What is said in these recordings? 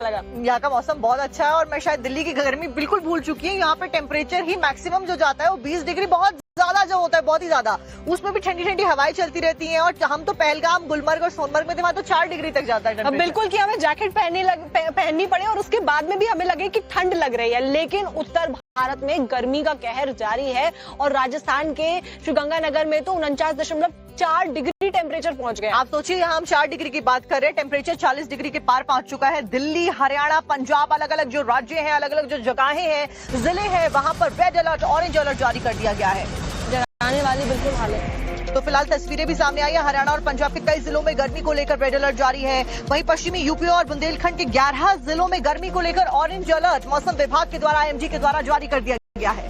लगा। यहाँ का मौसम बहुत अच्छा है और मैं शायद दिल्ली की गर्मी बिल्कुल भूल चुकी हूँ। यहाँ पे टेम्परेचर ही मैक्सिमम जो जाता है वो 20 डिग्री, बहुत ज्यादा जो होता है, बहुत ही ज्यादा। उसमें भी ठंडी ठंडी हवाएं चलती रहती हैं और हम तो पहलगाम, गुलमर्ग और सोनमर्ग में थे, वहाँ तो 4 डिग्री तक जाता है। बिल्कुल कि हमें जैकेट पहननी पड़े और उसके बाद में भी हमें लगे कि ठंड लग रही है, लेकिन उत्तर भारत में गर्मी का कहर जारी है और राजस्थान के श्रीगंगानगर में तो 49.4 डिग्री टेम्परेचर पहुंच गए। आप सोचिए, यहाँ हम 4 डिग्री की बात कर रहे हैं, टेम्परेचर 40 डिग्री के पार पहुंच चुका है। दिल्ली, हरियाणा, पंजाब, अलग अलग जो राज्य हैं, अलग अलग जो जगहें हैं, जिले हैं, वहां पर रेड अलर्ट, ऑरेंज अलर्ट जारी कर दिया गया है। डराने वाली बिल्कुल हालत। तो फिलहाल तस्वीरें भी सामने आई है। हरियाणा और पंजाब के कई जिलों में गर्मी को लेकर रेड अलर्ट जारी है। वहीं पश्चिमी यूपी और बुंदेलखंड के 11 जिलों में गर्मी को लेकर ऑरेंज अलर्ट मौसम विभाग के द्वारा, IMG के द्वारा जारी कर दिया गया है।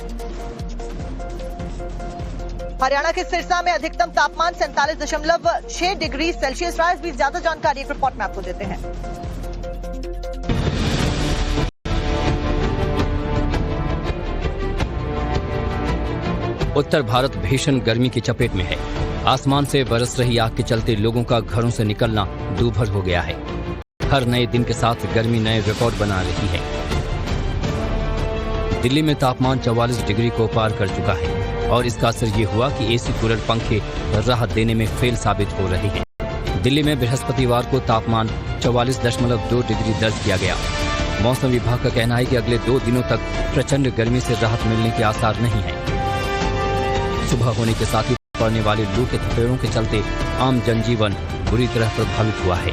हरियाणा के सिरसा में अधिकतम तापमान 47.6 डिग्री सेल्सियस रहा। इस बीच ज्यादा जानकारी एक रिपोर्ट में आपको देते हैं। उत्तर भारत भीषण गर्मी की चपेट में है। आसमान से बरस रही आग के चलते लोगों का घरों से निकलना दूभर हो गया है। हर नए दिन के साथ गर्मी नए रिकॉर्ड बना रही है। दिल्ली में तापमान 44 डिग्री को पार कर चुका है और इसका असर ये हुआ कि एसी, कूलर, पंखे राहत देने में फेल साबित हो रहे हैं। दिल्ली में बृहस्पतिवार को तापमान 44.2 डिग्री दर्ज किया गया। मौसम विभाग का कहना है कि अगले 2 दिनों तक प्रचंड गर्मी से राहत मिलने के आसार नहीं है। सुबह होने के साथ ही पड़ने वाले लू के थपेड़ों के चलते आम जनजीवन बुरी तरह प्रभावित हुआ है।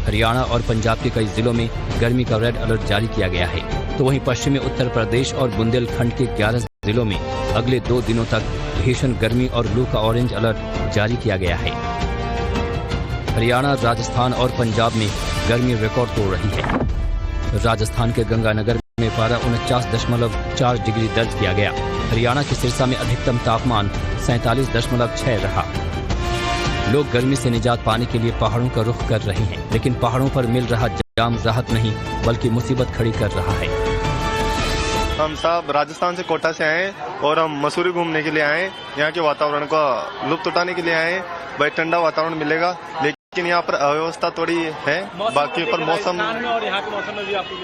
हरियाणा और पंजाब के कई जिलों में गर्मी का रेड अलर्ट जारी किया गया है, तो वहीं पश्चिमी उत्तर प्रदेश और बुंदेलखंड के 11 जिलों में अगले 2 दिनों तक भीषण गर्मी और लू का ऑरेंज अलर्ट जारी किया गया है। हरियाणा, राजस्थान और पंजाब में गर्मी रिकॉर्ड तोड़ रही है। राजस्थान के गंगानगर में पारा 49.4 डिग्री दर्ज किया गया। हरियाणा के सिरसा में अधिकतम तापमान 47.6 रहा। लोग गर्मी से निजात पाने के लिए पहाड़ों का रुख कर रहे हैं, लेकिन पहाड़ों पर मिल रहा जाम राहत नहीं बल्कि मुसीबत खड़ी कर रहा है। हम सब राजस्थान से, कोटा से आए और हम मसूरी घूमने के लिए आए। यहाँ के वातावरण का लुत्फ उठाने के लिए आए। भाई ठंडा वातावरण मिलेगा, लेकिन यहाँ पर अव्यवस्था थोड़ी है। बाकी पर मौसम और यहाँ के मौसम में भी आपको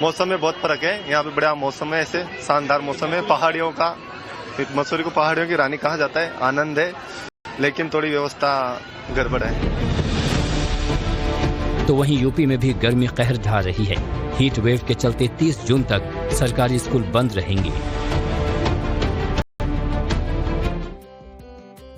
मौसम में बहुत फर्क है। यहाँ पे बड़ा मौसम है, ऐसे शानदार मौसम है। पहाड़ियों का, मसूरी को पहाड़ियों की रानी कहा जाता है। आनंद है, लेकिन थोड़ी व्यवस्था गड़बड़ है। तो वहीं यूपी में भी गर्मी कहर ढा रही है। हीट वेव के चलते 30 जून तक सरकारी स्कूल बंद रहेंगे।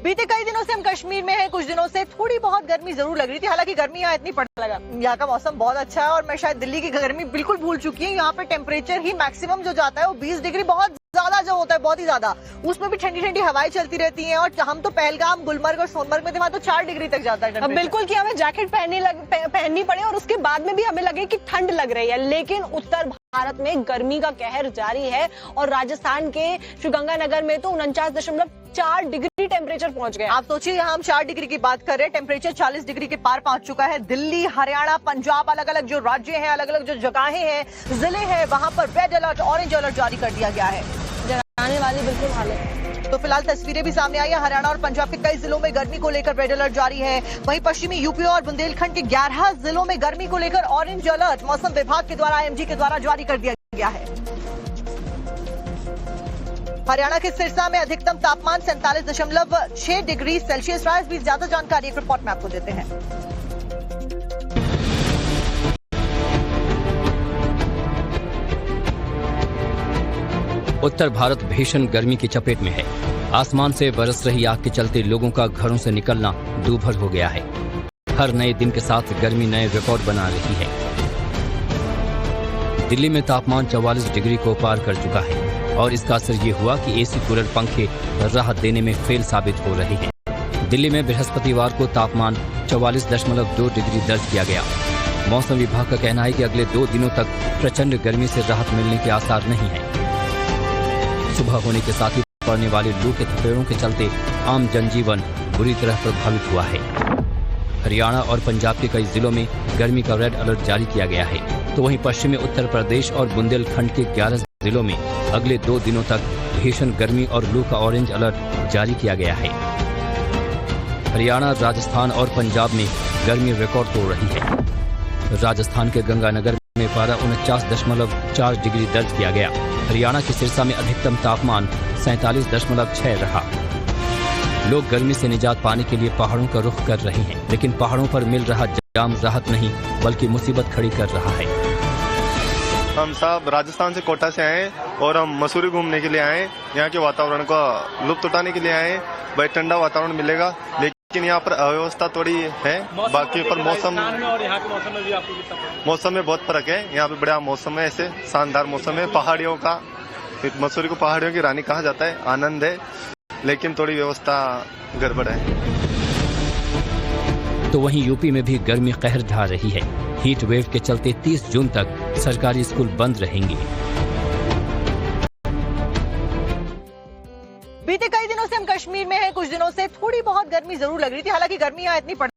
बीते कई दिनों से हम कश्मीर में हैं। कुछ दिनों से थोड़ी बहुत गर्मी जरूर लग रही थी, हालांकि गर्मी यहाँ इतनी पड़ने लगा। यहाँ का मौसम बहुत अच्छा है और मैं शायद दिल्ली की गर्मी बिल्कुल भूल चुकी हूँ। यहाँ पे टेम्परेचर ही मैक्सिमम जो जाता है वो 20 डिग्री, बहुत ज्यादा जो होता है, बहुत ही ज्यादा। उसमें भी ठंडी ठंडी हवाएं चलती रहती हैं और हम तो पहलगाम, गुलमर्ग और सोनमर्ग में थे, वहाँ तो 4 डिग्री तक जाता है। बिल्कुल कि हमें जैकेट पहननी पड़े और उसके बाद में भी हमें लगे कि ठंड लग रही है, लेकिन उत्तर भारत में गर्मी का कहर जारी है और राजस्थान के श्रीगंगानगर में तो 49.4 डिग्री टेम्परेचर पहुंच गए। आप सोचिए, यहाँ हम 4 डिग्री की बात कर रहे हैं, टेम्परेचर 40 डिग्री के पार पहुंच चुका है। दिल्ली, हरियाणा, पंजाब, अलग अलग जो राज्य हैं, अलग अलग जो जगहें हैं, जिले हैं, वहां पर रेड अलर्ट, ऑरेंज अलर्ट जारी कर दिया गया है। डराने वाली बिल्कुल हालत। तो फिलहाल तस्वीरें भी सामने आई है। हरियाणा और पंजाब के कई जिलों में गर्मी को लेकर रेड अलर्ट जारी है। वहीं पश्चिमी यूपी और बुंदेलखंड के 11 जिलों में गर्मी को लेकर ऑरेंज अलर्ट मौसम विभाग के द्वारा, IMG के द्वारा जारी कर दिया गया है। हरियाणा के सिरसा में अधिकतम तापमान 47.6 डिग्री सेल्सियस रहा। इस बीच ज्यादा जानकारी एक रिपोर्ट में आपको देते हैं। उत्तर भारत भीषण गर्मी की चपेट में है। आसमान से बरस रही आग के चलते लोगों का घरों से निकलना दूभर हो गया है। हर नए दिन के साथ गर्मी नए रिकॉर्ड बना रही है। दिल्ली में तापमान 44 डिग्री को पार कर चुका है और इसका असर ये हुआ कि एसी, कूलर, पंखे राहत देने में फेल साबित हो रहे हैं। दिल्ली में बृहस्पतिवार को तापमान 44.2 डिग्री दर्ज किया गया। मौसम विभाग का कहना है कि अगले 2 दिनों तक प्रचंड गर्मी से राहत मिलने के आसार नहीं है। सुबह होने के साथ ही पड़ने वाले लू के थपेड़ों के चलते आम जनजीवन बुरी तरह प्रभावित हुआ है। हरियाणा और पंजाब के कई जिलों में गर्मी का रेड अलर्ट जारी किया गया है, तो वहीं पश्चिमी उत्तर प्रदेश और बुंदेलखंड के 11 जिलों में अगले 2 दिनों तक भीषण गर्मी और लू का ऑरेंज अलर्ट जारी किया गया है। हरियाणा, राजस्थान और पंजाब में गर्मी रिकॉर्ड तोड़ रही है। राजस्थान के गंगानगर में पारा 49.4 डिग्री दर्ज किया गया। हरियाणा के सिरसा में अधिकतम तापमान 47.6 रहा। लोग गर्मी से निजात पाने के लिए पहाड़ों का रुख कर रहे हैं, लेकिन पहाड़ों पर मिल रहा जाम राहत नहीं बल्कि मुसीबत खड़ी कर रहा है। हम सब राजस्थान से कोटा से आए और हम मसूरी घूमने के लिए आए। यहाँ के वातावरण का लुत्फ उठाने के लिए आए। भाई ठंडा वातावरण मिलेगा, लेकिन यहाँ पर अव्यवस्था थोड़ी है। बाकी पर मौसम और यहाँ के मौसम में भी आपको कितना फर्क? मौसम में बहुत फर्क है। यहाँ पे बड़ा मौसम है, ऐसे शानदार मौसम है। पहाड़ियों का, मसूरी को पहाड़ियों की रानी कहा जाता है। आनंद है, लेकिन थोड़ी व्यवस्था गड़बड़ है। तो वहीं यूपी में भी गर्मी कहर ढा रही है। हीट वेव के चलते 30 जून तक सरकारी स्कूल बंद रहेंगे। बीते कई दिनों से हम कश्मीर में हैं। कुछ दिनों से थोड़ी बहुत गर्मी जरूर लग रही थी, हालांकि गर्मी यहाँ इतनी